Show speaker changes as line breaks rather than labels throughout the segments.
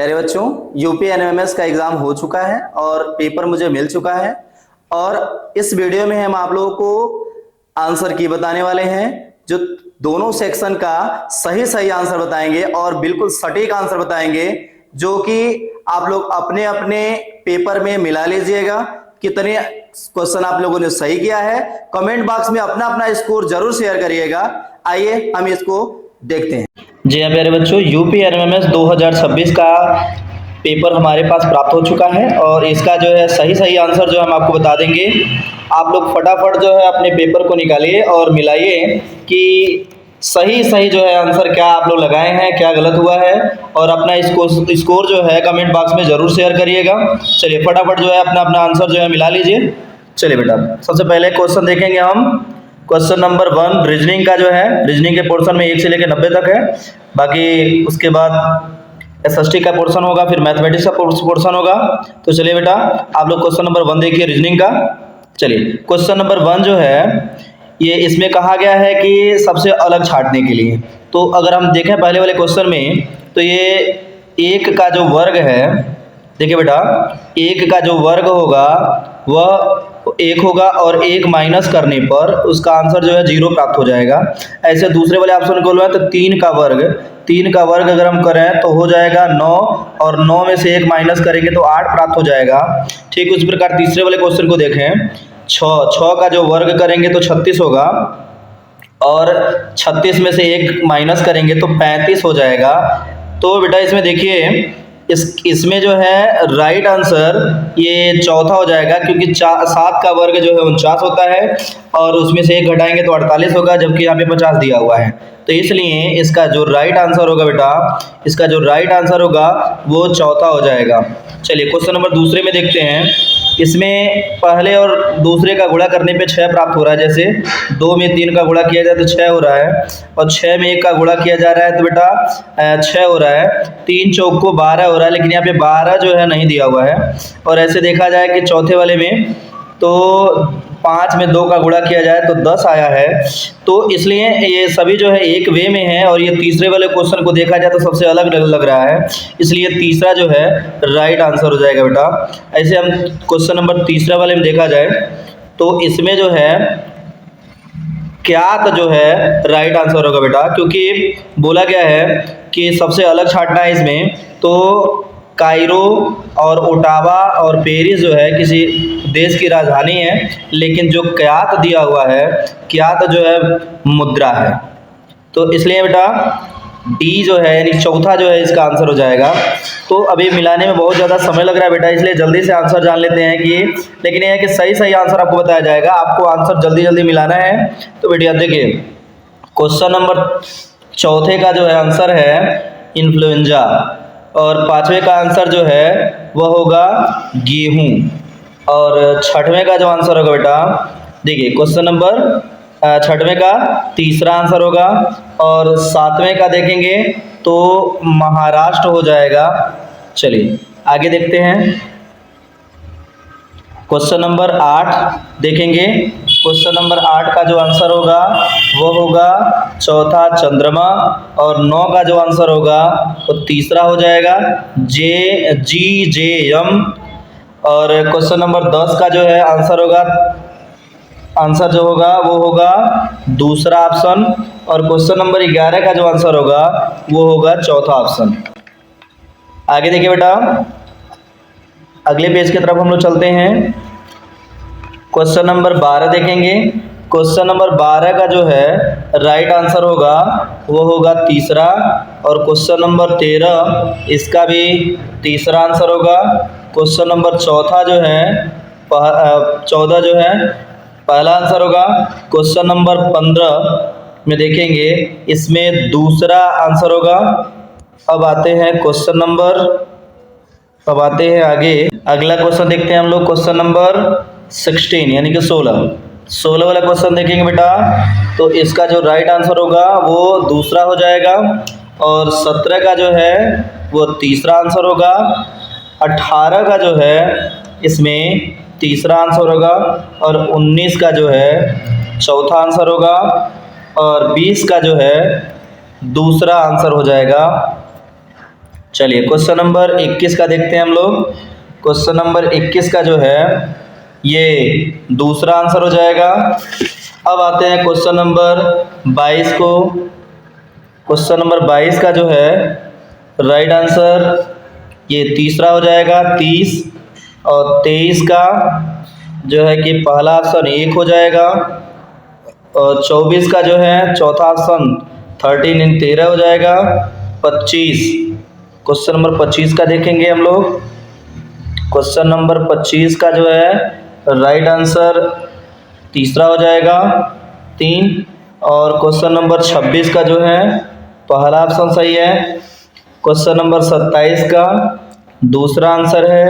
प्यारे बच्चों, UP NMS का एग्जाम हो चुका है और पेपर मुझे मिल चुका है। और इस वीडियो में हम आप लोगों को आंसर की बताने वाले हैं, जो दोनों सेक्शन का सही सही आंसर बताएंगे और बिल्कुल सटीक आंसर बताएंगे, जो कि आप लोग अपने अपने पेपर में मिला लीजिएगा। कितने क्वेश्चन आप लोगों ने सही किया है, कमेंट बॉक्स में अपना अपना स्कोर जरूर शेयर करिएगा। आइए हम इसको देखते हैं। जी हाँ प्यारे बच्चों, यूपी एनएमएस 2026 का पेपर हमारे पास प्राप्त हो चुका है और इसका जो है सही सही आंसर जो हम आपको बता देंगे। आप लोग फटाफट जो है अपने पेपर को निकालिए और मिलाइए कि सही सही जो है आंसर क्या आप लोग लगाए हैं, क्या गलत हुआ है, और अपना स्कोर जो है कमेंट बॉक्स में ज़रूर शेयर करिएगा। चलिए फटाफट जो है अपना अपना आंसर जो है मिला लीजिए। चलिए बेटा, सबसे पहले क्वेश्चन देखेंगे हम। क्वेश्चन नंबर 1 रीजनिंग का जो है, रीजनिंग के पोर्शन में 1 से लेकर 90 तक है। बाकी उसके बाद एसएसटी का पोर्शन होगा, फिर मैथमेटिक्स का पोर्शन होगा। तो चलिए बेटा, आप लोग क्वेश्चन नंबर 1 देखिए रीजनिंग का। चलिए क्वेश्चन नंबर 1 जो है, ये इसमें कहा गया है कि सबसे अलग छांटने के लिए। तो अगर हम देखें पहले वाले क्वेश्चन में, तो ये 1 का जो वर्ग है, देखिए बेटा 1 का जो वर्ग होगा वह 1 होगा और 1 माइनस करने पर उसका आंसर जो है 0 प्राप्त हो जाएगा। ऐसे दूसरे वाले ऑप्शन को लो तो 3 का वर्ग अगर हम करें तो हो जाएगा 9, और 9 में से 1 माइनस करेंगे तो 8 प्राप्त हो जाएगा। ठीक उस प्रकार तीसरे वाले क्वेश्चन को देखें, 6 का जो वर्ग करेंगे तो 36 होगा, और 36 में से 1 माइनस करेंगे तो 35 हो जाएगा। तो बेटा इसमें देखिए इसमें जो है राइट आंसर ये चौथा हो जाएगा, क्योंकि 7 का वर्ग जो है 49 होता है और उसमें से 1 घटाएंगे तो 48 होगा, जबकि यहाँ पे 50 दिया हुआ है। तो इसलिए इसका जो राइट आंसर होगा बेटा, इसका जो राइट आंसर होगा वो चौथा हो जाएगा। चलिए क्वेश्चन नंबर दूसरे में देखते हैं। इसमें पहले और दूसरे का गुणा करने पे 6 प्राप्त हो रहा है। जैसे 2 में 3 का गुणा किया जाए तो 6 हो रहा है, और 6 में 1 का गुणा किया जा रहा है तो बेटा 6 हो रहा है। 3 चौक को 12 हो रहा है, लेकिन यहाँ पे 12 जो है नहीं दिया हुआ है। और ऐसे देखा जाए कि चौथे वाले में तो 5 में 2 का गुणा किया जाए तो 10 आया है। तो इसलिए ये सभी जो है एक वे में है, और ये तीसरे वाले क्वेश्चन को देखा जाए तो सबसे अलग लग रहा है, इसलिए तीसरा जो है राइट आंसर हो जाएगा बेटा। ऐसे हम क्वेश्चन नंबर तीसरा वाले में देखा जाए तो इसमें जो है क्या जो है राइट आंसर होगा बेटा, क्योंकि बोला गया है कि सबसे अलग छांटना है इसमें। तो कायरो और ओटावा और पेरिस जो है किसी देश की राजधानी है, लेकिन जो क्यात दिया हुआ है, क्यात जो है मुद्रा है। तो इसलिए बेटा डी जो है यानी चौथा जो है इसका आंसर हो जाएगा। तो अभी मिलाने में बहुत ज़्यादा समय लग रहा है बेटा, इसलिए जल्दी से आंसर जान लेते हैं कि, लेकिन यह है कि सही सही आंसर आपको बताया जाएगा, आपको आंसर जल्दी जल्दी मिलाना है। तो बेटा देखिए क्वेश्चन नंबर चौथे का जो है आंसर है इन्फ्लुएंजा, और 5वें का आंसर जो है वह होगा गेहूँ, और 6वें का जो आंसर होगा बेटा, देखिए क्वेश्चन नंबर 6वें का तीसरा आंसर होगा, और 7वें का देखेंगे तो महाराष्ट्र हो जाएगा। चलिए आगे देखते हैं। क्वेश्चन नंबर 8 देखेंगे। क्वेश्चन नंबर 8 का जो आंसर होगा वो होगा चौथा चंद्रमा, और 9 का जो आंसर होगा वो तीसरा हो जाएगा GJM, और क्वेश्चन नंबर 10 का जो है आंसर जो होगा वो होगा दूसरा ऑप्शन, और क्वेश्चन नंबर 11 का जो आंसर होगा वो होगा चौथा ऑप्शन। आगे देखिए बेटा, अगले पेज की तरफ हम लोग चलते हैं। क्वेश्चन नंबर 12 देखेंगे। क्वेश्चन नंबर 12 का जो है राइट आंसर होगा वो होगा तीसरा, और क्वेश्चन नंबर 13 इसका भी तीसरा आंसर होगा। क्वेश्चन नंबर 14 जो है 14 जो है पहला आंसर होगा। क्वेश्चन नंबर 15 में देखेंगे इसमें दूसरा आंसर होगा। अब आते हैं आगे, अगला क्वेश्चन देखते हैं हम लोग। क्वेश्चन नंबर 16 यानी कि 16 वाला क्वेश्चन देखेंगे बेटा, तो इसका जो राइट आंसर होगा वो दूसरा हो जाएगा, और 17 का जो है वो तीसरा आंसर होगा। 18 का जो है इसमें तीसरा आंसर होगा, और 19 का जो है चौथा आंसर होगा, और 20 का जो है दूसरा आंसर हो जाएगा। चलिए क्वेश्चन नंबर 21 का देखते हैं हम लोग। क्वेश्चन नंबर 21 का जो है ये दूसरा आंसर हो जाएगा। अब आते हैं क्वेश्चन नंबर 22 को। क्वेश्चन नंबर 22 का जो है राइट आंसर ये तीसरा हो जाएगा 30, और 23 का जो है कि पहला ऑप्शन 1 हो जाएगा, और 24 का जो है चौथा ऑप्शन 13 इन 13 हो जाएगा। 25, क्वेश्चन नंबर 25 का देखेंगे हम लोग। क्वेश्चन नंबर 25 का जो है राइट आंसर तीसरा हो जाएगा 3, और क्वेश्चन नंबर 26 का जो है पहला ऑप्शन सही है। क्वेश्चन नंबर 27 का दूसरा आंसर है।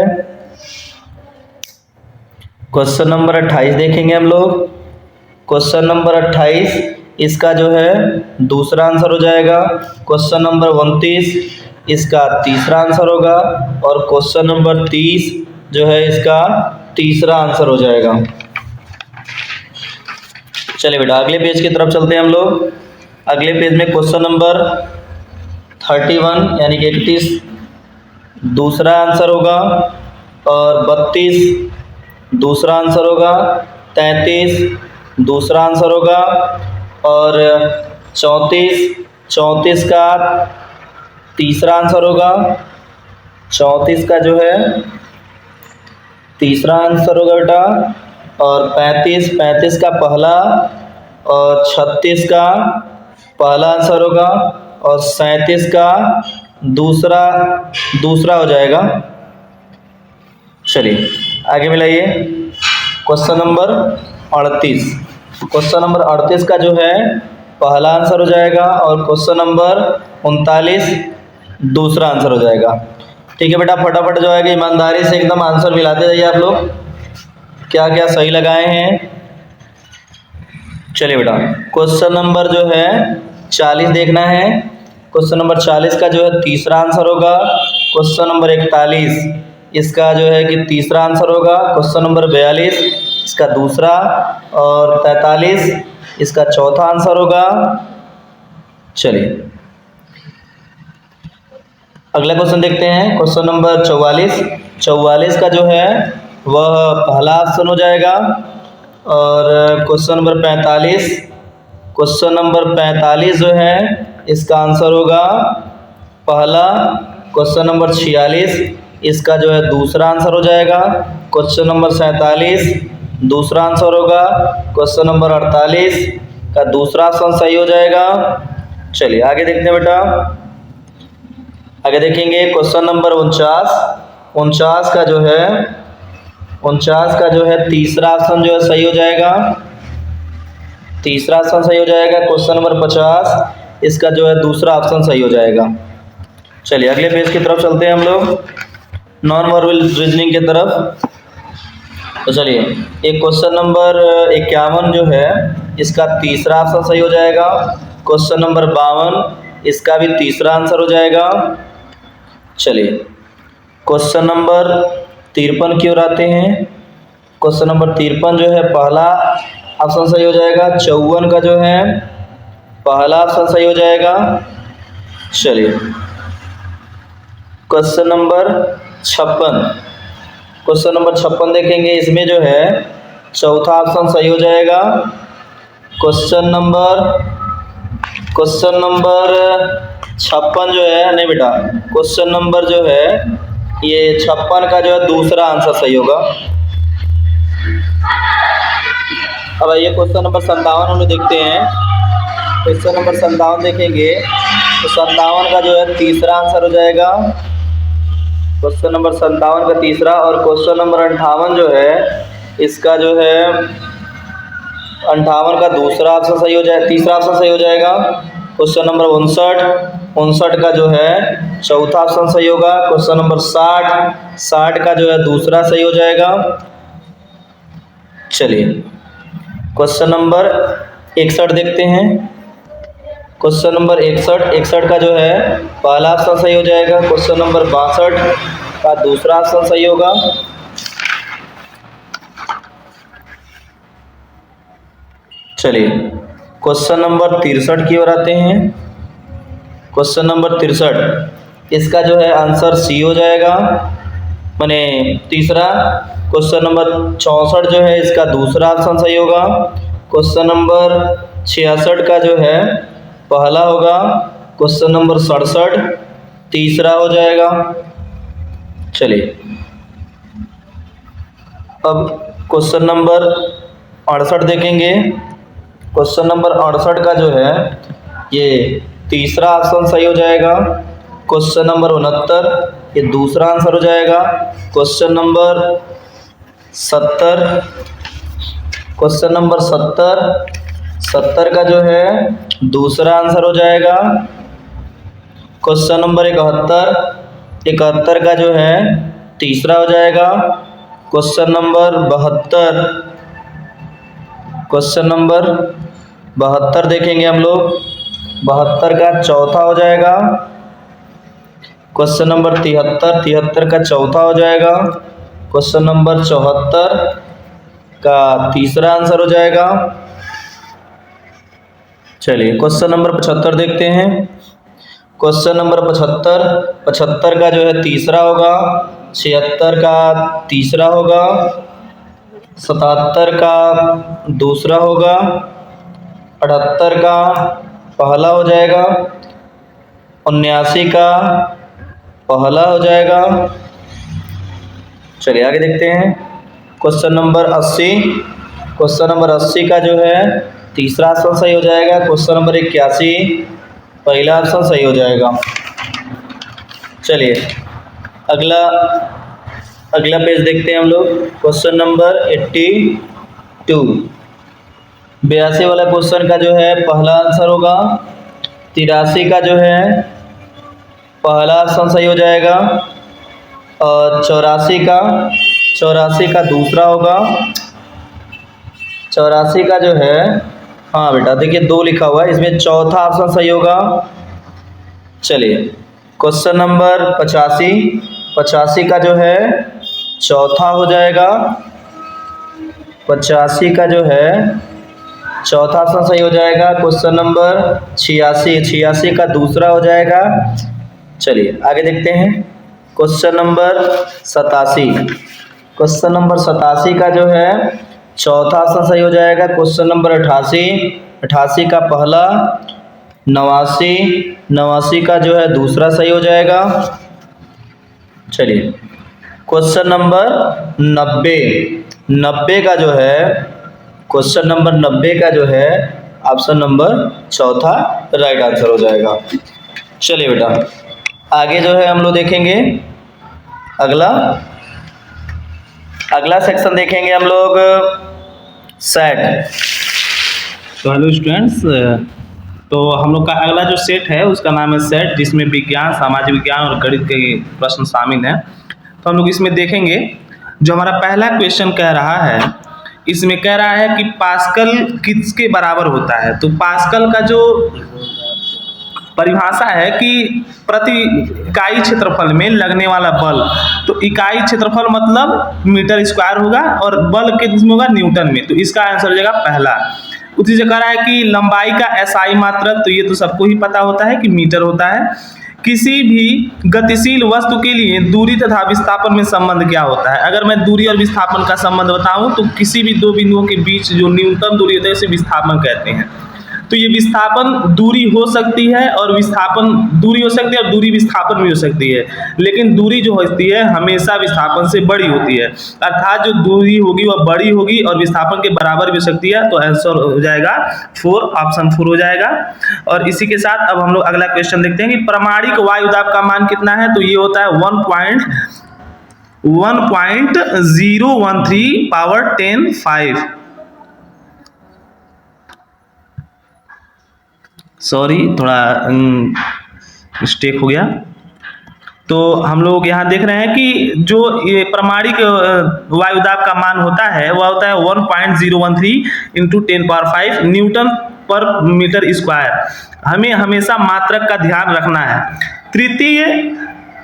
क्वेश्चन नंबर 28 देखेंगे हम लोग। क्वेश्चन नंबर 28 इसका जो है दूसरा आंसर हो जाएगा। क्वेश्चन नंबर 29 इसका तीसरा आंसर होगा, और क्वेश्चन नंबर 30 जो है इसका तीसरा आंसर हो जाएगा। चलिए बेटा अगले पेज की तरफ चलते हैं हम लोग। अगले पेज में क्वेश्चन नंबर 31 यानी कि 31 दूसरा आंसर होगा, और 32 दूसरा आंसर होगा, 33 दूसरा आंसर होगा, और 34 का तीसरा आंसर होगा। 34 का जो है तीसरा आंसर होगा बेटा, और 35 का पहला, और 36 का पहला आंसर होगा, और 37 का दूसरा हो जाएगा। चलिए आगे मिलाइए। क्वेश्चन नंबर 38, क्वेश्चन नंबर 38 का जो है पहला आंसर हो जाएगा, और क्वेश्चन नंबर 39 दूसरा आंसर हो जाएगा। ठीक है बेटा फटाफट जो है कि ईमानदारी से एकदम आंसर मिलाते जाइए आप लोग, क्या क्या सही लगाए हैं। चलिए बेटा क्वेश्चन नंबर जो है 40 देखना है। क्वेश्चन नंबर 40 का जो है तीसरा आंसर होगा। क्वेश्चन नंबर 41 इसका जो है कि तीसरा आंसर होगा। क्वेश्चन नंबर 42 इसका दूसरा, और 43 इसका चौथा आंसर होगा। चलिए अगला क्वेश्चन देखते हैं। क्वेश्चन नंबर 44 का जो है वह पहला ऑप्शन हो जाएगा, और क्वेश्चन नंबर 45 जो है इसका आंसर होगा पहला। क्वेश्चन नंबर 46 इसका जो है दूसरा आंसर हो जाएगा। क्वेश्चन नंबर 47 दूसरा आंसर होगा। क्वेश्चन नंबर 48 का दूसरा ऑप्शन सही हो जाएगा। चलिए आगे देखते हैं बेटा। आगे देखेंगे क्वेश्चन नंबर 49 का जो है तीसरा ऑप्शन जो है सही हो जाएगा। तीसरा ऑप्शन सही हो जाएगा। क्वेश्चन नंबर 50 इसका जो है दूसरा ऑप्शन सही हो जाएगा। चलिए अगले पेज की तरफ चलते हैं हम लोग, नॉन वर्बल रीजनिंग की तरफ। तो चलिए एक क्वेश्चन नंबर 51 जो है इसका तीसरा ऑप्शन सही हो जाएगा। क्वेश्चन नंबर 52 इसका भी तीसरा आंसर हो जाएगा। चलिए क्वेश्चन नंबर 53 की ओर आते हैं। क्वेश्चन नंबर 53 जो है पहला ऑप्शन सही हो जाएगा। 54 का जो है पहला ऑप्शन सही हो जाएगा। चलिए क्वेश्चन नंबर 56 देखेंगे। इसमें जो है चौथा ऑप्शन सही हो जाएगा। क्वेश्चन नंबर 56 जो है, नहीं बेटा क्वेश्चन नंबर जो है ये 56 का जो है दूसरा आंसर सही होगा। अब आइए क्वेश्चन नंबर 57 हम लोग देखते हैं। क्वेश्चन नंबर 57 देखेंगे तो 57 का जो है तीसरा आंसर हो जाएगा। क्वेश्चन नंबर 57 का तीसरा, और क्वेश्चन नंबर 58 जो है इसका जो है 58 का दूसरा ऑप्शन सही हो जाए, तीसरा ऑप्शन सही हो जाएगा। क्वेश्चन नंबर 59 का जो है चौथा ऑप्शन सही होगा। क्वेश्चन नंबर 60 का जो है दूसरा सही हो जाएगा। चलिए क्वेश्चन नंबर 61 देखते हैं। क्वेश्चन नंबर 61 का जो है पहला ऑप्शन सही हो जाएगा। क्वेश्चन नंबर 62 का दूसरा ऑप्शन सही होगा। चलिए क्वेश्चन नंबर 63 की ओर आते हैं। क्वेश्चन नंबर 63 इसका जो है आंसर सी हो जाएगा। माने तीसरा क्वेश्चन नंबर 64 जो है इसका दूसरा ऑप्शन सही होगा। क्वेश्चन नंबर 66 का जो है पहला होगा। क्वेश्चन नंबर 67 तीसरा हो जाएगा। चलिए अब क्वेश्चन नंबर 68 देखेंगे। क्वेश्चन नंबर 68 का जो है ये तीसरा ऑप्शन सही हो जाएगा। क्वेश्चन नंबर 69 ये दूसरा आंसर हो जाएगा। क्वेश्चन नंबर 70 क्वेश्चन नंबर 70 का जो है दूसरा आंसर हो जाएगा। क्वेश्चन नंबर 71 का जो है तीसरा हो जाएगा। क्वेश्चन नंबर 72 देखेंगे हम लोग। 72 का चौथा हो जाएगा। क्वेश्चन नंबर 73 का चौथा हो जाएगा। क्वेश्चन नंबर 74 का तीसरा आंसर हो जाएगा। चलिए क्वेश्चन नंबर 75 देखते हैं। क्वेश्चन नंबर 75 का जो है तीसरा होगा। 76 का तीसरा होगा। 77 का दूसरा होगा। 78 का पहला हो जाएगा। 79 का पहला हो जाएगा। चलिए आगे देखते हैं। क्वेश्चन नंबर 80 का जो है तीसरा ऑप्शन सही हो जाएगा। क्वेश्चन नंबर 81 पहला ऑप्शन सही हो जाएगा। चलिए अगला पेज देखते हैं हम लोग। क्वेश्चन नंबर 82 82 वाला क्वेश्चन का जो है पहला आंसर होगा। 83 का जो है पहला ऑप्शन सही हो जाएगा। और 84 का दूसरा होगा। 84 का जो है, हाँ बेटा देखिए 2 लिखा हुआ है, इसमें चौथा ऑप्शन सही होगा। चलिए क्वेश्चन नंबर 85 का जो है चौथा हो जाएगा। 85 का जो है चौथा ऑप्शन सही हो जाएगा। क्वेश्चन नंबर 86 का दूसरा हो जाएगा। चलिए आगे देखते हैं। क्वेश्चन नंबर 87 का जो है चौथा ऑप्शन सही हो जाएगा। क्वेश्चन नंबर 88 का पहला। 89 का जो है दूसरा सही हो जाएगा। चलिए क्वेश्चन नंबर 90 का जो है क्वेश्चन नंबर 90 का जो है ऑप्शन नंबर चौथा राइट आंसर हो जाएगा। चलिए बेटा आगे जो है हम लोग देखेंगे अगला सेक्शन देखेंगे हम लोग सेट।
तो हेलो स्टूडेंट्स, तो हम लोग का अगला जो सेट है उसका नाम है सेट, जिसमें विज्ञान, सामाजिक विज्ञान और गणित के प्रश्न शामिल हैं। तो हम लोग इसमें देखेंगे जो हमारा पहला क्वेश्चन कह रहा है, इसमें कह रहा है कि पास्कल किसके बराबर होता है। तो पास्कल का जो परिभाषा है कि प्रति इकाई क्षेत्रफल में लगने वाला बल, तो इकाई क्षेत्रफल मतलब मीटर स्क्वायर होगा और बल किसमें होगा, न्यूटन में। तो इसका आंसर हो जाएगा पहला। उसी से कह रहा है कि लंबाई का एसआई मात्रक, तो ये तो सबको ही पता होता है कि मीटर होता है। किसी भी गतिशील वस्तु के लिए दूरी तथा विस्थापन में संबंध क्या होता है। अगर मैं दूरी और विस्थापन का संबंध बताऊं तो किसी भी दो बिंदुओं के बीच जो न्यूनतम दूरी होती है उसे विस्थापन कहते हैं। तो ये विस्थापन दूरी हो सकती है और विस्थापन दूरी हो सकती है और दूरी विस्थापन भी हो सकती है, लेकिन दूरी जो होती है हमेशा विस्थापन से बड़ी होती है। अर्थात जो दूरी होगी वह बड़ी होगी और विस्थापन के बराबर भी हो सकती है। तो आंसर हो जाएगा 4, ऑप्शन 4 हो जाएगा। और इसी के साथ अब हम लोग अगला क्वेश्चन देखते हैं कि प्रामाणिक वायु दाब का मान कितना है। तो ये होता है 1.013 पावर 10⁵। सॉरी थोड़ा मिस्टेक हो गया। तो हम लोग यहाँ देख रहे हैं कि जो ये प्रामाणिक वायुदाब का मान होता है वह होता है 1.013 × 10⁵ न्यूटन पर मीटर स्क्वायर। हमें हमेशा मात्रक का ध्यान रखना है। तृतीय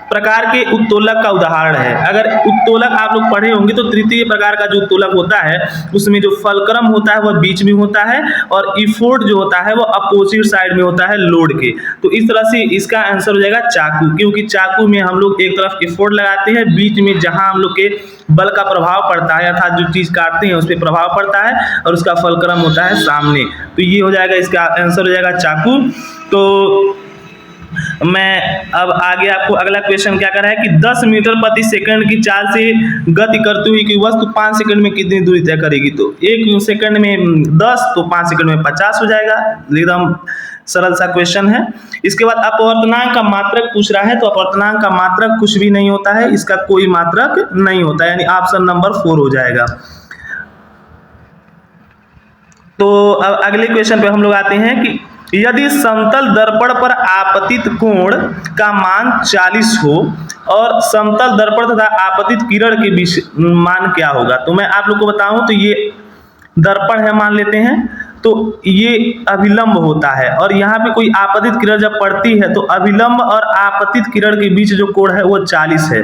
प्रकार के उत्तोलक का उदाहरण है। अगर उत्तोलक आप लोग पढ़े होंगे तो तृतीय प्रकार का जो उत्तोलक होता है उसमें जो फलक्रम होता है वह बीच में होता है और इफोर्ट जो होता है वो अपोजिट साइड में होता है लोड के। तो इस तरह से इसका आंसर हो जाएगा चाकू, क्योंकि चाकू में हम लोग एक तरफ इफोर्ट लगाते हैं, बीच में जहां हम लोग के बल का प्रभाव पड़ता है अर्थात जो चीज काटते हैं उस पर प्रभाव पड़ता है और उसका फलक्रम होता है सामने। तो ये हो जाएगा, इसका आंसर हो जाएगा चाकू। तो मैं अब आगे आपको अगला क्वेश्चन क्या कर रहा है कि 10 मीटर प्रति सेकंड की चाल से गति करती हुई कि वस्तु 5 सेकंड में कितनी दूरी तय करेगी। तो 1 सेकंड में 10 तो 5 सेकंड में 50 हो जाएगा। एकदम सरल सा क्वेश्चन है। इसके बाद अपवर्तनांक का मात्रक पूछ रहा है, तो अपवर्तनांक का मात्रक कुछ भी नहीं होता है, इसका कोई मात्रक नहीं होता है, यानी ऑप्शन नंबर 4 हो जाएगा। तो अब अगले क्वेश्चन पे हम लोग आते हैं कि यदि समतल दर्पण पर आपतित कोण का मान 40 हो और समतल दर्पण तथा आपतित किरण के बीच मान क्या होगा। तो मैं आप लोग को बताऊं तो ये दर्पण है मान लेते हैं, तो ये अभिलंब होता है और यहाँ पे कोई आपतित किरण जब पड़ती है तो अभिलंब और आपतित किरण के बीच जो कोण है वो 40 है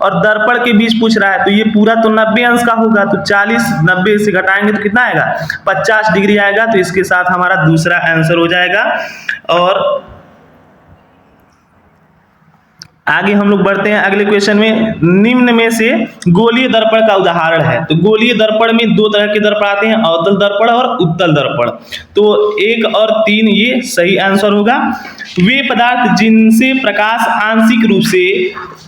और दर्पण के बीच पूछ रहा है तो ये पूरा तो 90 अंश का होगा। तो 40 90 से घटाएंगे तो कितना आएगा, 50 डिग्री आएगा। तो इसके साथ हमारा दूसरा आंसर हो जाएगा। और आगे हम लोग बढ़ते हैं अगले क्वेश्चन में। निम्न में से गोलीय दर्पण का उदाहरण है। तो गोलीय दर्पण में 2 तरह के दर्पण आते हैं, अवतल दर्पण और उत्तल दर्पण। तो 1 और 3 ये सही आंसर होगा। वे पदार्थ जिनसे प्रकाश आंशिक रूप से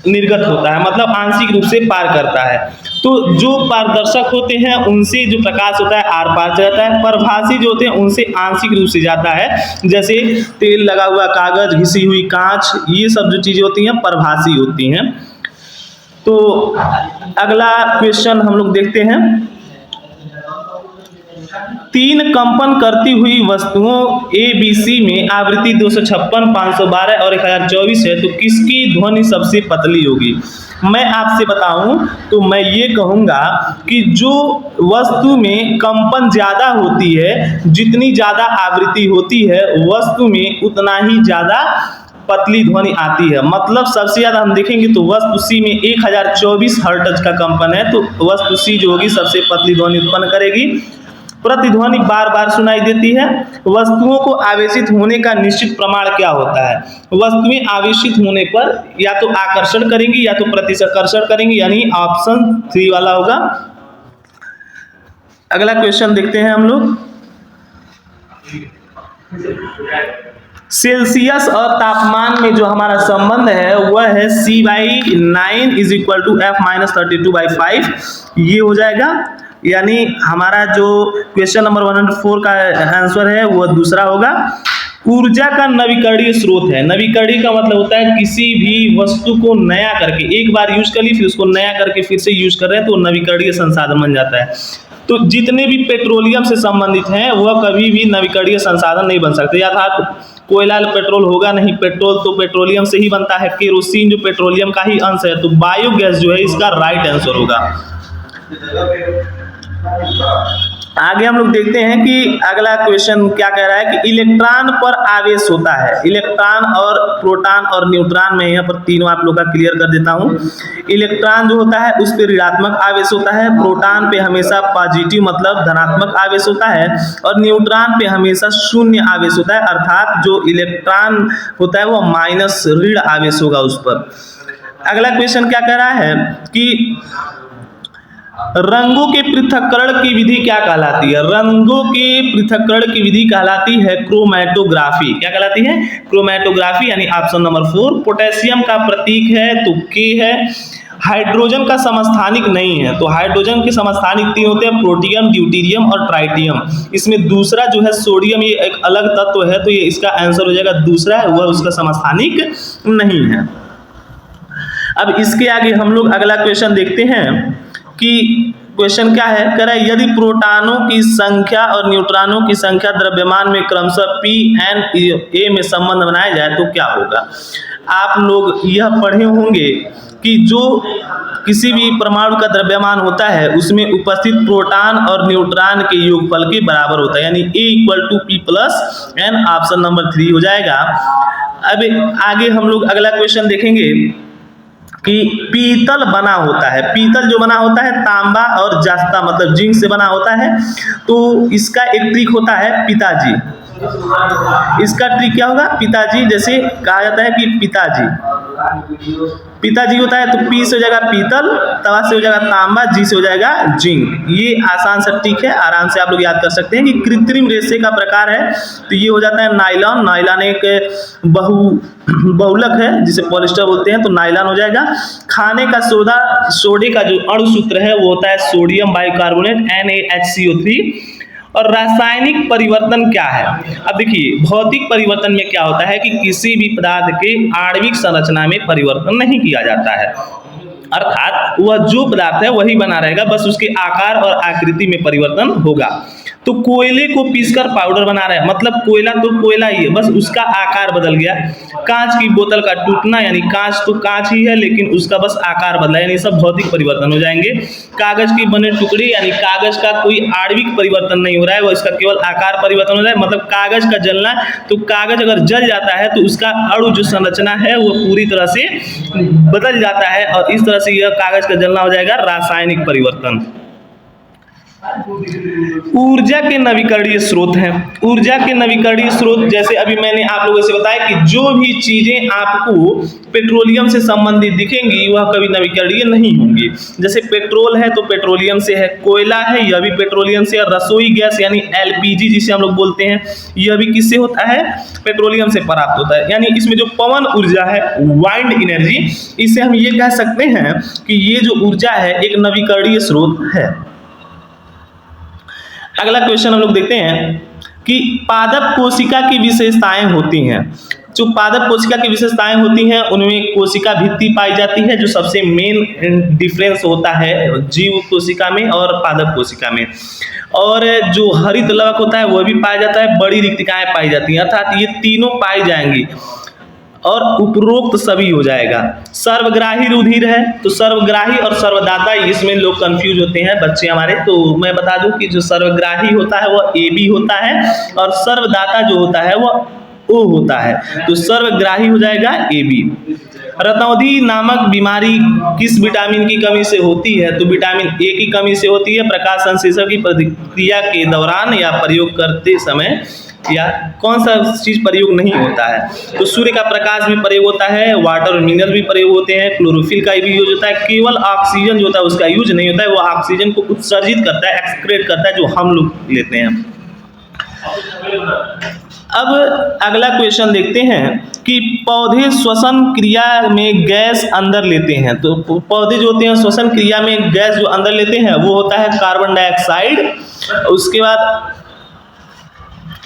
निर्गत होता है, मतलब आंशिक रूप से पार करता है। तो जो पारदर्शक होते हैं उनसे जो प्रकाश होता है आर पार जाता है, परभासी जो होते हैं उनसे आंशिक रूप से जाता है। जैसे तेल लगा हुआ कागज, घिसी हुई कांच, ये सब जो चीजें होती हैं परभासी होती हैं। तो अगला क्वेश्चन हम लोग देखते हैं। 3 कंपन करती हुई वस्तुओं ABC में आवृत्ति 256, 512 और 1024 है, तो किसकी ध्वनि सबसे पतली होगी। मैं आपसे बताऊं तो मैं ये कहूंगा कि जो वस्तु में कंपन ज्यादा होती है, जितनी ज्यादा आवृत्ति होती है वस्तु में उतना ही ज्यादा पतली ध्वनि आती है। मतलब सबसे ज्यादा हम देखेंगे तो वस्तु सी में 1024 हर्ट्ज का कंपन है, तो वस्तु सी जो होगी सबसे पतली ध्वनि उत्पन्न करेगी। प्रतिध्वनि बार बार सुनाई देती है। वस्तुओं को आवेशित होने का निश्चित प्रमाण क्या होता है। वस्तुएं आवेशित होने पर या तो आकर्षण करेंगी या तो प्रतिकर्षण करेंगी, यानी ऑप्शन 3 वाला होगा। अगला क्वेश्चन देखते हैं हम लोग। सेल्सियस और तापमान में जो हमारा संबंध है वह है C/9 = F-32/5। ये हो जाएगा, यानी हमारा जो क्वेश्चन नंबर 104 का आंसर है वो दूसरा होगा। ऊर्जा का नवीकरणीय स्रोत है। नवीकरणीय का मतलब होता है किसी भी वस्तु को नया करके, एक बार यूज कर ली फिर उसको नया करके फिर से यूज कर रहे हैं तो नवीकरणीय संसाधन बन जाता है। तो जितने भी पेट्रोलियम से संबंधित हैं वह कभी भी नवीकरणीय संसाधन नहीं बन सकते। अर्थात कोयला पेट्रोल होगा नहीं, पेट्रोल तो पेट्रोलियम से ही बनता है, केरोसिन जो पेट्रोलियम का ही अंश है, तो बायोगैस जो है इसका राइट आंसर होगा। आगे हम लोग देखते हैं कि अगला क्वेश्चन क्या कह रहा है कि इलेक्ट्रॉन पर आवेश होता है। इलेक्ट्रॉन और प्रोटॉन और न्यूट्रॉन में यहाँ पर तीनों आप लोग का क्लियर कर देता हूँ। इलेक्ट्रॉन जो होता है उस पर ऋणात्मक आवेश होता है, प्रोटॉन पे हमेशा पॉजिटिव मतलब धनात्मक आवेश होता है और न्यूट्रॉन पे हमेशा शून्य आवेश होता है, अर्थात जो इलेक्ट्रॉन होता है वो माइनस ऋण आवेश होगा उस पर। अगला क्वेश्चन क्या कह रहा है कि रंगों के पृथक्करण की विधि क्या कहलाती है। रंगों के पृथक्करण की विधि कहलाती है क्रोमैटोग्राफी। क्या कहलाती है, क्रोमैटोग्राफी, यानी ऑप्शन नंबर 4। पोटेशियम का प्रतीक है तो K है। हाइड्रोजन का समस्थानिक नहीं है, तो हाइड्रोजन के समस्थानिक 3 होते हैं, प्रोटियम, ड्यूटेरियम और ट्राइटियम। इसमें दूसरा जो है सोडियम, ये एक अलग तत्व है, तो ये इसका आंसर हो जाएगा दूसरा, वह उसका समस्थानिक नहीं है। अब इसके आगे हम लोग अगला क्वेश्चन देखते हैं कि क्वेश्चन क्या है, कह रहा है यदि प्रोटॉनों की संख्या और न्यूट्रॉनों की संख्या द्रव्यमान में क्रमशः P and A में संबंध बनाया जाए तो क्या होगा। आप लोग यह पढ़े होंगे कि जो किसी भी परमाणु का द्रव्यमान होता है उसमें उपस्थित प्रोटॉन और न्यूट्रॉन के योगफल के बराबर होता है, यानी A = P+N, ऑप्शन नंबर 3 हो जाएगा। अब आगे हम लोग अगला क्वेश्चन देखेंगे कि पीतल बना होता है। पीतल जो बना होता है तांबा और जस्ता मतलब जिंक से बना होता है। तो इसका एक ट्रिक होता है पिताजी। इसका ट्रिक क्या होगा? पिताजी, जैसे कहा जाता है कि पिताजी होता है तो पी से हो जाएगा पीतल, तवा से हो जाएगा तांबा, जी से हो जाएगा जिंक। ये आसान सा ट्रिक है, आराम से आप लोग याद कर सकते हैं कि कृत्रिम रेशे का प्रकार है तो ये हो जाता है नायलॉन। नायलॉन एक बहुलक है जिसे पॉलिस्टर बोलते हैं, तो नायलॉन हो जाएगा। खाने का सोडे का जो अणु सूत्र है वो होता है सोडियम बाइकार्बोनेट NaHCO3। और रासायनिक परिवर्तन क्या है? अब देखिए भौतिक परिवर्तन में क्या होता है कि किसी भी पदार्थ के आणविक संरचना में परिवर्तन नहीं किया जाता है, अर्थात वह जो पदार्थ है वही बना रहेगा, बस उसके आकार और आकृति में परिवर्तन होगा। तो कोयले को पीसकर पाउडर बना रहे हैं, मतलब कोयला तो कोयला ही है, बस उसका आकार बदल गया। कांच की बोतल का टूटना, यानी कांच तो कांच ही है लेकिन उसका बस आकार बदला, यानी सब भौतिक परिवर्तन हो जाएंगे। कागज के बने टुकड़े, यानी कागज का कोई आणविक परिवर्तन नहीं हो रहा है, वो इसका केवल आकार परिवर्तन हो रहा है। मतलब कागज का जलना, तो कागज अगर जल जाता है तो उसका अणु जो संरचना है वो पूरी तरह से बदल जाता है, और इस तरह से यह कागज का जलना हो जाएगा रासायनिक परिवर्तन। ऊर्जा के नवीकरणीय स्रोत हैं। ऊर्जा के नवीकरणीय स्रोत, जैसे अभी मैंने आप लोगों से बताया कि जो भी चीजें आपको पेट्रोलियम से संबंधित दिखेंगी वह कभी नवीकरणीय नहीं होंगी। जैसे पेट्रोल है तो पेट्रोलियम से है, कोयला है यह भी पेट्रोलियम से है, रसोई गैस यानी LPG जिसे हम लोग बोलते हैं यह भी किससे होता है? पेट्रोलियम से प्राप्त होता है। यानी इसमें जो पवन ऊर्जा है, वाइंड एनर्जी, इसे हम ये कह सकते हैं कि ये जो ऊर्जा है एक नवीकरणीय स्रोत है। अगला क्वेश्चन हम लोग देखते हैं कि पादप कोशिका की विशेषताएं होती हैं। जो पादप कोशिका की विशेषताएं होती हैं उनमें कोशिका भित्ति पाई जाती है, जो सबसे मेन डिफरेंस होता है जीव कोशिका में और पादप कोशिका में। और जो हरित लवक होता है वह भी पाया जाता है, बड़ी रिक्तिकाएं पाई जाती हैं, अर्थात ये तीनों पाई जाएंगी और उपरोक्त सभी हो जाएगा। सर्वग्राही रुधिर है, तो सर्वग्राही और सर्वदाता इसमें लोग कंफ्यूज होते हैं बच्चे हमारे, तो मैं बता दूं कि जो सर्वग्राही होता है वह AB होता है और सर्वदाता जो होता है वह O होता है, तो सर्वग्राही हो जाएगा AB। रतौंधी नामक बीमारी किस विटामिन की कमी से होती है? तो विटामिन A की कमी से होती है। प्रकाश संश्लेषण की प्रतिक्रिया के दौरान या प्रयोग करते समय या कौन सा चीज प्रयोग नहीं होता है? तो सूर्य का प्रकाश भी प्रयोग होता है, वाटर और मिनरल भी प्रयोग होते हैं, क्लोरोफिल का भी यूज होता है। केवल ऑक्सीजन जो होता है उसका यूज नहीं होता है, वो ऑक्सीजन को उत्सर्जित करता है, एक्सक्रेट करता है, जो हम लोग लेते हैं। अब अगला क्वेश्चन देखते हैं कि पौधे श्वसन क्रिया में गैस अंदर लेते हैं। तो पौधे जो होते हैं श्वसन क्रिया में गैस जो अंदर लेते हैं वो होता है कार्बन डाइऑक्साइड। उसके बाद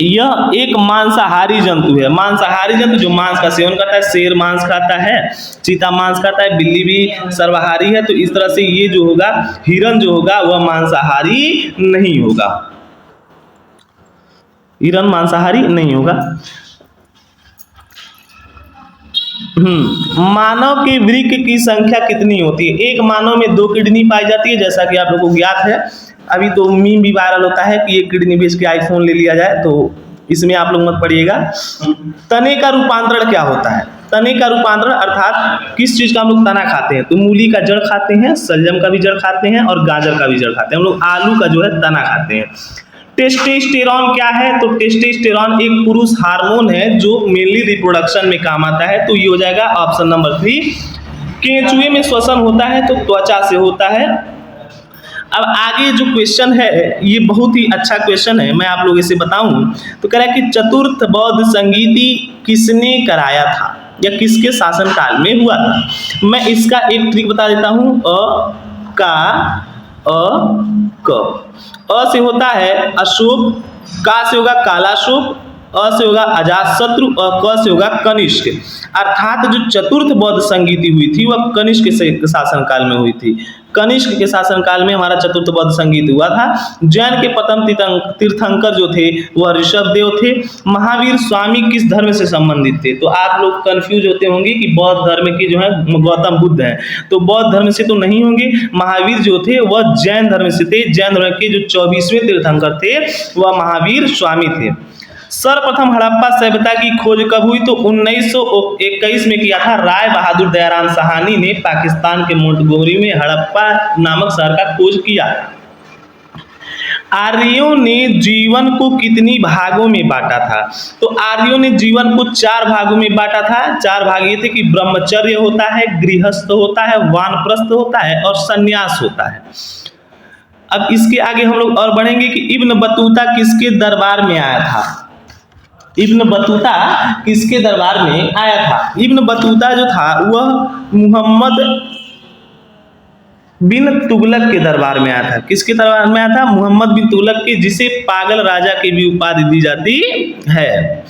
यह एक मांसाहारी जंतु है। मांसाहारी जंतु जो मांस का सेवन करता है, शेर मांस खाता है, चीता मांस खाता है, बिल्ली भी सर्वाहारी है। तो इस तरह से ये जो होगा हिरन जो होगा वह मांसाहारी नहीं होगा, हिरन मांसाहारी नहीं होगा। मानव के वृक्क की संख्या कितनी होती है? एक मानव में 2 किडनी पाई जाती है, जैसा कि आप लोगों को ज्ञात है। अभी तो मीम भी वायरल होता है कि ये किडनी बेच के आईफोन ले लिया जाए, तो इसमें आप लोग मत पढ़िएगा। तने का रूपांतरण क्या होता है? तने का रूपांतरण अर्थात किस चीज का हम लोग तना खाते हैं? तो मूली का जड़ खाते हैं, शलजम का भी जड़ खाते हैं और गाजर का भी जड़ खाते हैं। हम लोग आलू का जो है तना खाते हैं। टेस्टोस्टेरॉन क्या है? तो टेस्टोस्टेरॉन एक पुरुष हार्मोन है जो मेनली रिप्रोडक्शन में काम आता है, तो ये हो जाएगा ऑप्शन नंबर 3। केंचुए में श्वसन होता है तो त्वचा से होता है। अब आगे जो क्वेश्चन है ये बहुत ही अच्छा क्वेश्चन है, मैं आप लोगों से बताऊं तो कह रहा है कि चतुर्थ बौद्ध संगीति किसने कराया था या किसके शासनकाल में हुआ था? मैं इसका एक ट्रिक बता देता हूं। अ से होता है अशोक, का से होगा कालाशोक, अ से होगा अजातशत्रु और क से होगा कनिष्क। अर्थात जो चतुर्थ बौद्ध संगीति हुई थी वह कनिष्क के शासनकाल में हुई थी। कनिष्क के शासनकाल में हमारा चतुर्थ बौद्ध संगीत हुआ था। जैन के प्रथम तीर्थंकर जो थे वह ऋषभदेव थे। महावीर स्वामी किस धर्म से संबंधित थे? तो आप लोग कंफ्यूज होते होंगे कि बौद्ध धर्म की जो है गौतम बुद्ध है, तो बौद्ध धर्म से तो नहीं होंगे। महावीर जो थे वह जैन धर्म से थे। जैन धर्म के जो 24वें तीर्थंकर थे वह महावीर स्वामी थे। सर्वप्रथम हड़प्पा सभ्यता की खोज कब हुई? तो 1921 में किया था। राय बहादुर दयाराम साहनी ने पाकिस्तान के मोंटगोमरी में हड़प्पा नामक शहर का खोज किया। आर्यों ने जीवन को कितनी भागों में बांटा था? तो आर्यों ने जीवन को 4 भागों में बांटा था। 4 भाग ये थे कि ब्रह्मचर्य होता है, गृहस्थ होता है, वानप्रस्थ होता है और संन्यास होता है। अब इसके आगे हम लोग और बढ़ेंगे कि इब्न बतूता किसके दरबार में आया था? इब्न बतूता किसके दरबार में आया था? इब्न बतूता जो था वह मुहम्मद बिन तुगलक के दरबार में आया था। किसके दरबार में आया था? मुहम्मद बिन तुगलक के, जिसे पागल राजा की भी उपाधि दी जाती है।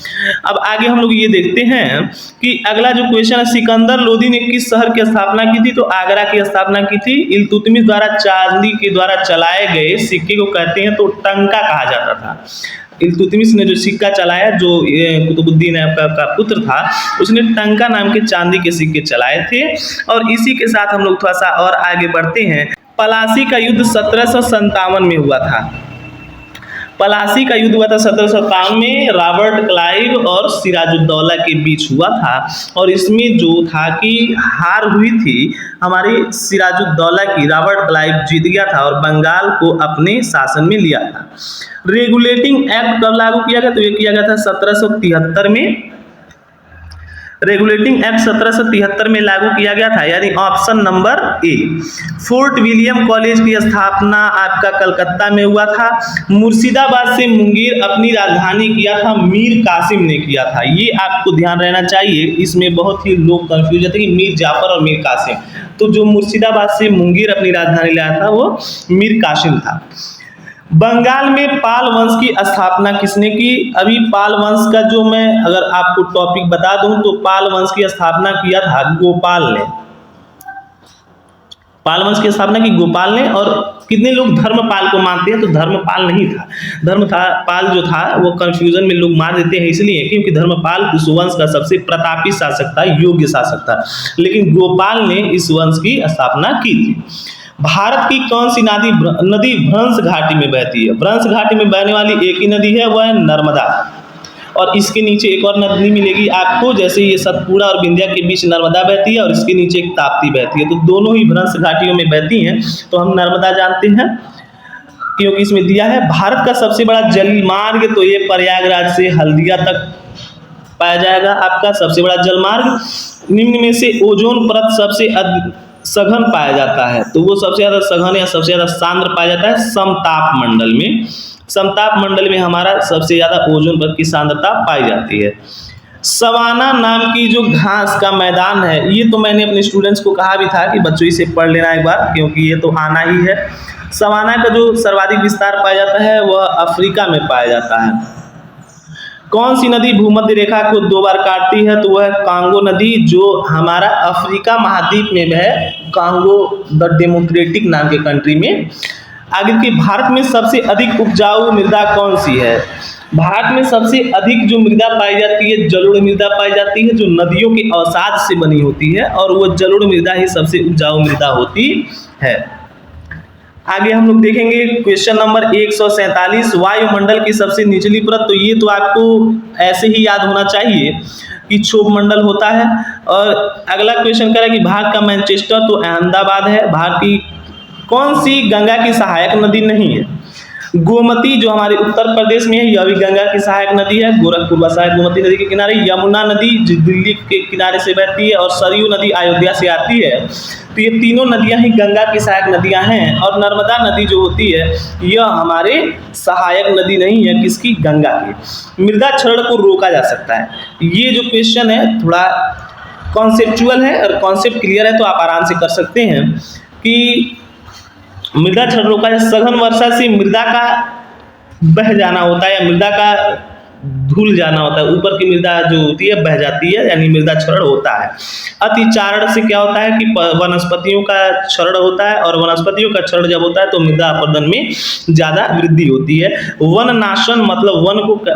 अब आगे हम लोग ये देखते हैं कि अगला जो क्वेश्चन है, सिकंदर लोदी ने किस शहर की स्थापना की थी? तो आगरा की स्थापना की थी। इल्तुतमिश द्वारा चांदी के द्वारा चलाए गए सिक्के को कहते हैं तो टंका कहा जाता था। इल्तुतमिश ने जो सिक्का चलाया, जो कुतुबुद्दीन ऐबक का पुत्र था, उसने टंका नाम के चांदी के सिक्के चलाए थे। और इसी के साथ हम लोग थोड़ा सा और आगे बढ़ते हैं। पलासी का युद्ध 1757 में हुआ था। पलासी का युद्ध हुआ था 1757 में, रॉबर्ट क्लाइव और सिराजुद्दौला के बीच हुआ था। और इसमें जो था कि हार हुई थी हमारे सिराजुद्दौला की, रॉबर्ट क्लाइव जीत गया था और बंगाल को अपने शासन में लिया था। रेगुलेटिंग एक्ट कब लागू किया गया? तो ये किया गया था 1773 में। रेगुलेटिंग एक्ट 1773 में लागू किया गया था, यानी option number A. Fort William college की स्थापना आपका कलकत्ता में हुआ था। मुर्शिदाबाद से मुंगेर अपनी राजधानी किया था मीर कासिम ने किया था। ये आपको ध्यान रहना चाहिए, इसमें बहुत ही लोग कंफ्यूज होते हैं कि मीर जाफर और मीर कासिम। तो जो मुर्शिदाबाद से मुंगेर अपनी राजधानी लाया था वो मीर कासिम था। बंगाल में पाल वंश की स्थापना किसने की? अभी पाल वंश का जो मैं अगर आपको टॉपिक बता दूं तो पाल वंश की स्थापना किया था गोपाल ने। पाल वंश की स्थापना की गोपाल ने। और कितने लोग धर्मपाल को मानते हैं? तो धर्मपाल नहीं था। धर्मपाल जो था वो कंफ्यूजन में लोग मार देते हैं इसलिए क्योंकि धर्मपाल उस वंश का सबसे प्रतापी शासक था, योग्य शासक था, लेकिन गोपाल ने इस वंश की स्थापना की थी। भारत की कौन सी नदी भ्रंश घाटी में बहती है? भ्रंश घाटी में बहने वाली एक ही नदी है, वह है नर्मदा। और इसके नीचे एक और नदी मिलेगी आपको, जैसे ये सतपुड़ा और विंध्या के बीच नर्मदा बहती है और इसके नीचे एक ताप्ती बहती है। तो दोनों ही भ्रंश घाटियों में बहती हैं, तो हम नर्मदा जानते हैं क्योंकि इसमें दिया है। भारत का सबसे बड़ा जलमार्ग, तो ये प्रयागराज से हल्दिया तक पाया जाएगा आपका सबसे बड़ा जलमार्ग। निम्न में से ओजोन परत सबसे सघन पाया जाता है, तो वो सबसे ज्यादा सघन या सबसे ज्यादा सांद्र पाया जाता है समताप मंडल में। समताप मंडल में हमारा सबसे ज्यादा ओजोन परत की सांद्रता पाई जाती है। सवाना नाम की जो घास का मैदान है, ये तो मैंने अपने स्टूडेंट्स को कहा भी था कि बच्चों इसे पढ़ लेना एक बार, क्योंकि ये तो आना ही है। सवाना का जो सर्वाधिक विस्तार पाया जाता है वह अफ्रीका में पाया जाता है। कौन सी नदी भूमध्य रेखा को 2 बार काटती है? तो वह कांगो नदी, जो हमारा अफ्रीका महाद्वीप में है, कांगो द डेमोक्रेटिक नाम के कंट्री में। आगे के भारत में सबसे अधिक उपजाऊ मृदा कौन सी है? भारत में सबसे अधिक जो मृदा पाई जाती है जलोढ़ मृदा पाई जाती है, जो नदियों के अवसाद से बनी होती है, और वो जलोढ़ मृदा ही सबसे उपजाऊ मृदा होती है। आगे हम लोग देखेंगे क्वेश्चन नंबर 147, वायुमंडल की सबसे निचली परत। तो ये तो आपको ऐसे ही याद होना चाहिए कि क्षोभ मंडल होता है। और अगला क्वेश्चन कह रहा है कि भारत का मैनचेस्टर, तो अहमदाबाद है। भारत की कौन सी गंगा की सहायक नदी नहीं है? गोमती जो हमारे उत्तर प्रदेश में है, यह भी गंगा की सहायक नदी है। गोरखपुर बसा है गोमती नदी के किनारे। यमुना नदी जो दिल्ली के किनारे से बहती है, और सरयू नदी अयोध्या से आती है। तो ये तीनों नदियां ही गंगा की सहायक नदियां हैं। और नर्मदा नदी जो होती है यह हमारे सहायक नदी नहीं है, किसकी? गंगा की। मृदा क्षरण को रोका जा सकता है। ये जो क्वेश्चन है थोड़ा कॉन्सेप्चुअल है, और कॉन्सेप्ट क्लियर है तो आप आराम से कर सकते हैं कि मृदा क्षरण रोका है। सघन वर्षा से मृदा का बह जाना होता है, या मृदा का धुल जाना होता है, ऊपर की मृदा जो होती है बह जाती है, यानी मृदा क्षरण होता है। अतिचारण से क्या होता है कि वनस्पतियों का क्षरण होता है, और वनस्पतियों का क्षरण जब होता है तो मृदा अपरदन में ज्यादा वृद्धि होती है। वन नाशन मतलब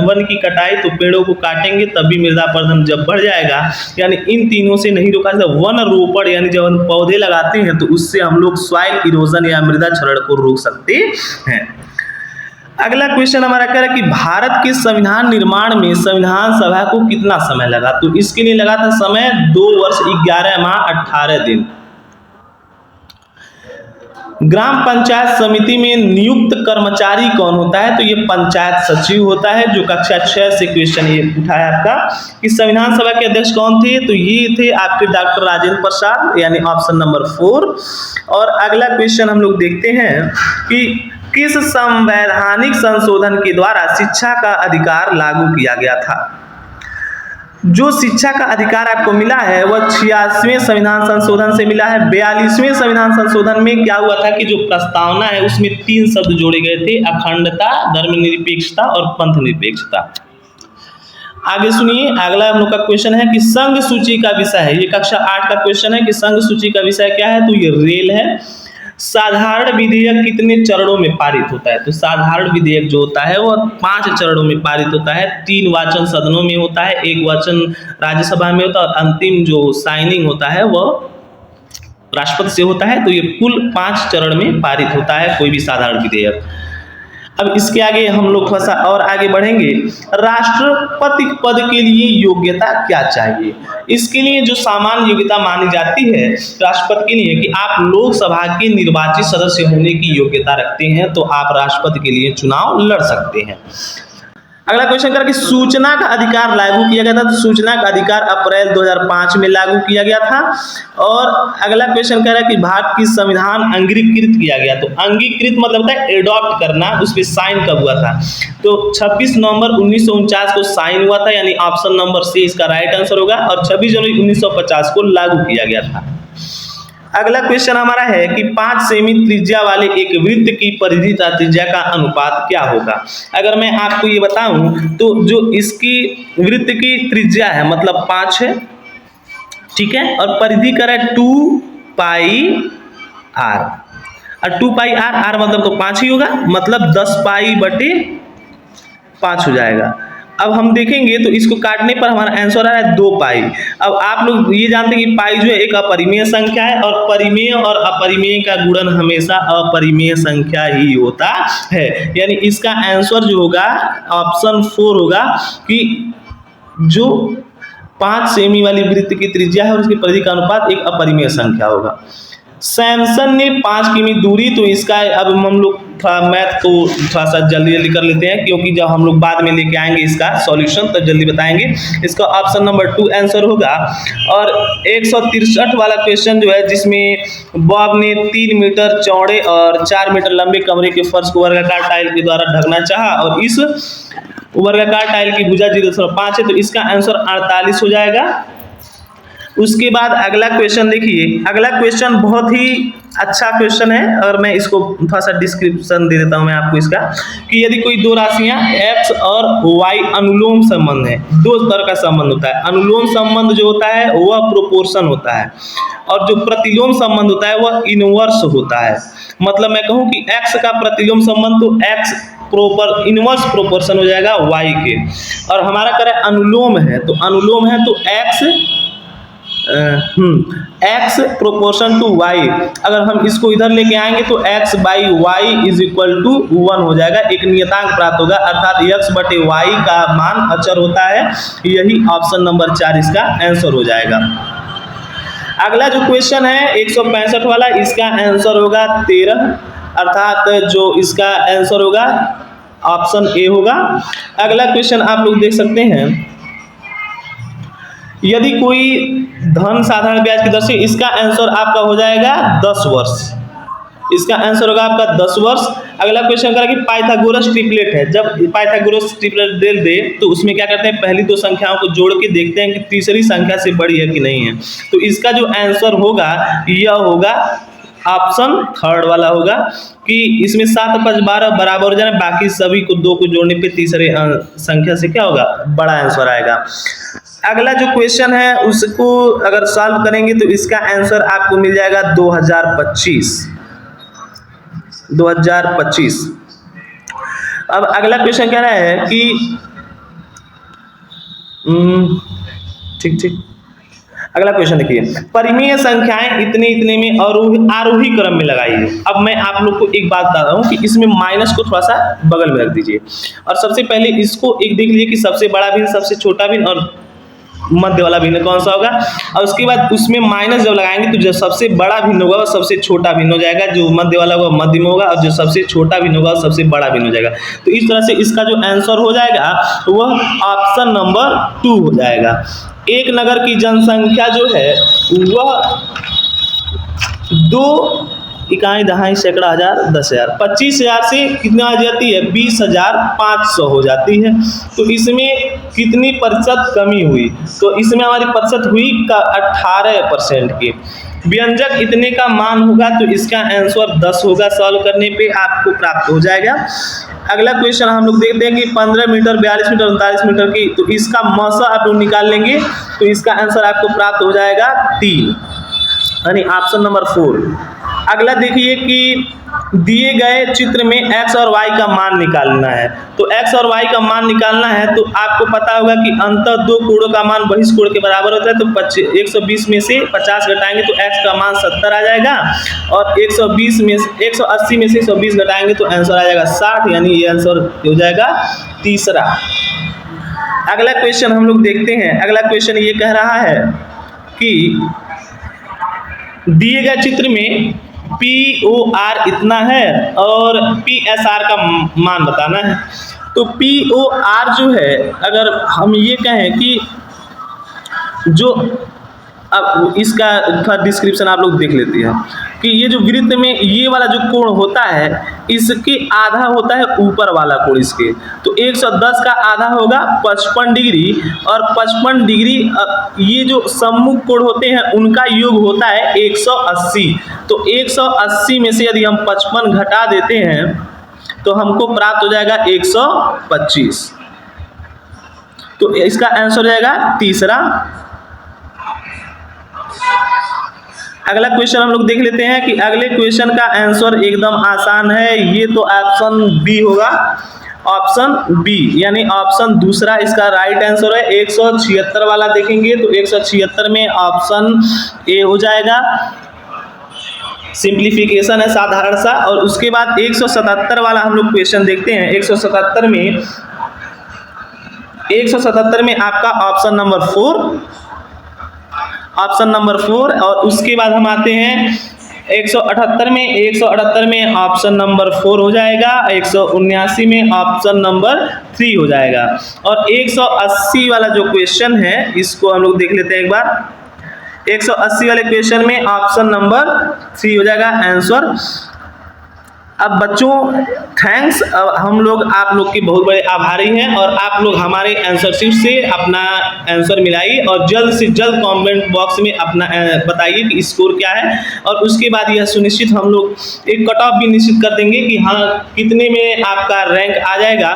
वन की कटाई, तो पेड़ों को काटेंगे तभी मृदा अपरदन जब बढ़ जाएगा, यानी इन तीनों से नहीं रोका जाता। वन रोपण यानी जब हम पौधे लगाते हैं तो उससे हम लोग सॉइल इरोजन या मृदा क्षरण को रोक सकते हैं। अगला क्वेश्चन हमारा कह रहा है कि भारत के संविधान निर्माण में संविधान सभा को कितना समय लगा? तो इसके लिए लगा था समय 2 वर्ष 11 माह 18 दिन। ग्राम पंचायत समिति में नियुक्त कर्मचारी कौन होता है? तो ये पंचायत सचिव होता है, जो कक्षा 6 से क्वेश्चन ये उठाया आपका कि संविधान सभा के अध्यक्ष कौन थे? तो ये थे आपके डॉक्टर राजेंद्र प्रसाद, यानी ऑप्शन नंबर 4। और अगला क्वेश्चन हम लोग देखते हैं कि किस संवैधानिक संशोधन के द्वारा शिक्षा का अधिकार लागू किया गया था? जो शिक्षा का अधिकार आपको मिला है वह 86वें संविधान संशोधन से मिला है। 42वें संविधान संशोधन में क्या हुआ था कि जो प्रस्तावना है उसमें 3 शब्द जोड़े गए थे, अखंडता, धर्मनिरपेक्षता और पंथ निरपेक्षता। आगे सुनिए, अगला हम लोग का क्वेश्चन है कि संघ सूची का विषय है, ये कक्षा 8 का क्वेश्चन है कि संघ सूची का विषय क्या है? तो ये रेल है। साधारण विधेयक कितने चरणों में पारित होता है? तो साधारण विधेयक जो होता है वह 5 चरणों में पारित होता है। 3 वाचन सदनों में होता है, 1 वाचन राज्यसभा में होता है और अंतिम जो साइनिंग होता है वह राष्ट्रपति से होता है। तो ये कुल 5 चरण में पारित होता है कोई भी साधारण विधेयक। अब इसके आगे हम लोग थोड़ा सा और आगे बढ़ेंगे। राष्ट्रपति पद के लिए योग्यता क्या चाहिए? इसके लिए जो सामान्य योग्यता मानी जाती है राष्ट्रपति के लिए कि आप लोकसभा के निर्वाचित सदस्य होने की योग्यता रखते हैं तो आप राष्ट्रपति के लिए चुनाव लड़ सकते हैं। अगला क्वेश्चन कर कि सूचना का अधिकार लागू किया गया था। तो सूचना का अधिकार अप्रैल 2005 में लागू किया गया था। और अगला क्वेश्चन कह रहा है कि भारत की संविधान अंगीकृत किया गया। तो अंगीकृत मतलब होता है एडॉप्ट करना, उस पर साइन कब हुआ था? तो 26 नवंबर 1949 को साइन हुआ था, यानी ऑप्शन नंबर सी इसका राइट आंसर होगा। और 26 जनवरी 1950 को लागू किया गया था। अगला क्वेश्चन हमारा है कि 5 सेमी त्रिज्या वाले एक वृत्त की परिधि तथा त्रिज्या का अनुपात क्या होगा? अगर मैं आपको ये बताऊं तो जो इसकी वृत्त की त्रिज्या है मतलब 5 है, ठीक है, और परिधि का है 2 पाई r, और 2 पाई r मतलब तो 5 ही होगा, मतलब 10 पाई बटे 5 हो जाएगा। अब हम देखेंगे तो इसको काटने पर हमारा आंसर आ रहा है 2 पाई। अब आप लोग ये जानते हैं कि पाई जो है एक अपरिमेय संख्या है और परिमेय और अपरिमेय का गुणन हमेशा अपरिमेय संख्या ही होता है, यानी इसका आंसर जो होगा ऑप्शन 4 होगा कि जो 5 सेमी वाली वृत्त की त्रिज्या है और उसकी परिधि का अनुपात एक अपरिमेय संख्या होगा। सैमसन ने 5 किमी दूरी, तो इसका अब हम लोग थोड़ा मैथ को थोड़ा सा जल्दी कर लेते हैं क्योंकि जब हम लोग बाद में लेके आएंगे इसका सॉल्यूशन तब जल्दी बताएंगे। इसका ऑप्शन नंबर 2 आंसर होगा। और 163 वाला क्वेश्चन जो है जिसमें बॉब ने 3 मीटर चौड़े और 4 मीटर लंबे कमरे के फर्श को वर्गाकार टाइल के द्वारा ढकना चाहा और इस वर्गाकार टाइल की भुजा 0.5 है, तो इसका आंसर 48 हो जाएगा। उसके बाद अगला क्वेश्चन देखिए, अगला क्वेश्चन बहुत ही अच्छा क्वेश्चन है और मैं इसको थोड़ा सा डिस्क्रिप्शन दे देता हूं मैं आपको इसका कि यदि कोई दो राशियां x और y अनुलोम संबंध है, 2 तरह का संबंध होता है। अनुलोम संबंध जो होता है वह प्रोपोर्शन होता है और जो प्रतिलोम संबंध होता है वह इनवर्स होता है। मतलब मैं कहूं कि x का प्रतिलोम संबंध तो x इनवर्स प्रोपोर्शन हो जाएगा y के, और हमारा करे अनुलोम है तो अनुलोम है तो x प्रोपोर्शन टू y। अगर हम इसको इधर लेके आएंगे तो x by y is equal to 1 हो जाएगा, एक नियतांक प्राप्त होगा, अर्थात x बटे y का मान अचर होता है। यही ऑप्शन नंबर 4 इसका आंसर हो जाएगा। अगला जो क्वेश्चन है 165 वाला, इसका आंसर होगा 13, अर्थात जो इसका आंसर होगा ऑप्शन ए होगा। अगला क्वेश्चन आप लोग देख सकते हैं, यदि कोई धन साधारण ब्याज की दर से, इसका आंसर आपका हो जाएगा 10 वर्ष, इसका आंसर होगा आपका 10 वर्ष। अगला क्वेश्चन करें कि पाइथागोरस ट्रिपलेट है, जब पाइथागोरस ट्रिपलेट दे तो उसमें क्या करते हैं, पहली 2 संख्याओं को जोड़ के देखते हैं कि तीसरी संख्या से बड़ी है कि नहीं है। तो इसका जो आंसर होगा यह होगा ऑप्शन 3 वाला होगा कि इसमें 7 5 12 बराबर हो जाए, बाकी सभी को 2 को जोड़ने पे तीसरे संख्या से क्या होगा, बड़ा आंसर आएगा। अगला जो क्वेश्चन है उसको अगर सॉल्व करेंगे तो इसका आंसर आपको मिल जाएगा 2025। अब अगला क्वेश्चन कह रहा है कि ठीक अगला क्वेश्चन देखिए, परिमेय संख्याएं इतने इतने में आरोही क्रम में लगाइए। अब मैं आप लोग को एक बात बता रहा हूं कि इसमें माइनस को थोड़ा सा बगल में रख दीजिए और सबसे पहले इसको एक देख लीजिए कि सबसे बड़ा भिन्न, सबसे छोटा भिन्न और मध्य वाला भिन्न कौन सा होगा, और उसके बाद उसमें माइनस जब लगाएंगे तो जो सबसे बड़ा भिन्न होगा वो सबसे छोटा भिन्न हो जाएगा, जो मध्य वाला होगा मध्य में होगा, और जो सबसे छोटा भिन्न होगा वो सबसे बड़ा भिन्न हो जाएगा। तो इस तरह से इसका जो आंसर हो जाएगा वह ऑप्शन नंबर 2 हो जाएगा। एक नगर की जनसंख्या जो है वह 2 इकाई दहाई सैकड़ा हजार 10,000 25,000 से कितना आ जाती है, 20,500 हो जाती है। तो इसमें कितनी प्रतिशत कमी हुई, तो इसमें हमारी प्रतिशत हुई का 18% की। व्यंजक इतने का मान होगा तो इसका आंसर 10 होगा, सॉल्व करने पे आपको प्राप्त हो जाएगा। अगला क्वेश्चन हम लोग देखते हैं कि 15 मीटर 42 मीटर 39 मीटर की, तो इसका मौसा आप लोग निकाल लेंगे तो इसका आंसर आपको प्राप्त हो जाएगा 3, यानी ऑप्शन नंबर 4। अगला देखिए कि दिए गए चित्र में x और y का मान निकालना है। तो x और y का मान निकालना है तो आपको पता होगा कि अंततः 2 कोणों का मान बहिष्ठ कोण के बराबर होता है। तो 120 में से 50 घटाएंगे तो x का मान 70 आ जाएगा, और 180 में से 120 घटाएंगे तो आंसर आ जाएगा 60, यानी ये आंसर हो जाएगा तीसरा। अगला क्वेश्चन हम लोग देखते हैं। अगला क्वेश्चन ये कह रहा है कि दिए गए चित्र में POR इतना है और PSR का मान बताना है। तो POR जो है, अगर हम ये कहें कि जो, अब इसका थोड़ा डिस्क्रिप्शन आप लोग देख लेते हैं कि ये जो वृत्त में ये वाला जो कोण होता है इसके आधा होता है ऊपर वाला कोण इसके, तो 110 का आधा होगा 55 डिग्री, और 55 डिग्री ये जो सम्मुख कोण होते हैं उनका योग होता है 180। तो 180 में से यदि हम 55 घटा देते हैं तो हमको प्राप्त हो जाएगा 125। तो इसका आंसर हो जाएगा तीसरा। अगला क्वेश्चन हम लोग देख लेते हैं कि अगले क्वेश्चन का आंसर एकदम आसान है, ये तो ऑप्शन बी होगा, ऑप्शन बी, यानी ऑप्शन दूसरा इसका राइट आंसर है। 176 वाला देखेंगे तो 176 में ऑप्शन ए हो जाएगा, सिंप्लीफिकेशन है साधारण सा। और उसके बाद 177 वाला हम लोग क्वेश्चन देखते हैं। 177 में आपका ऑप्शन नंबर 4, ऑप्शन नंबर 4, और उसके बाद हम आते हैं 178 में ऑप्शन नंबर 4 हो जाएगा, 179 में ऑप्शन नंबर 3 हो जाएगा, और 180 वाला जो क्वेश्चन है इसको हम लोग देख लेते हैं एक बार। 180 वाले क्वेश्चन में ऑप्शन नंबर 3 हो जाएगा आंसर। अब बच्चों थैंक्स, हम लोग आप लोग के बहुत बड़े आभारी हैं, और आप लोग हमारे आंसर शीट से अपना आंसर मिलाइए और जल्द से जल्द कमेंट बॉक्स में अपना बताइए कि स्कोर क्या है, और उसके बाद यह सुनिश्चित हम लोग एक कट ऑफ भी निश्चित कर देंगे कि हाँ कितने में आपका रैंक आ जाएगा।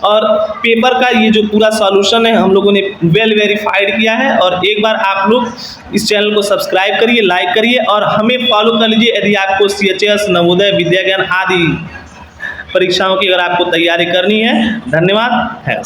और पेपर का ये जो पूरा सॉल्यूशन है हम लोगों ने वेल वेरीफाइड किया है, और एक बार आप लोग इस चैनल को सब्सक्राइब करिए, लाइक करिए और हमें फॉलो कर लीजिए यदि आपको CHS, नवोदय, विद्या ज्ञान आदि परीक्षाओं की अगर आपको तैयारी करनी है। धन्यवाद है।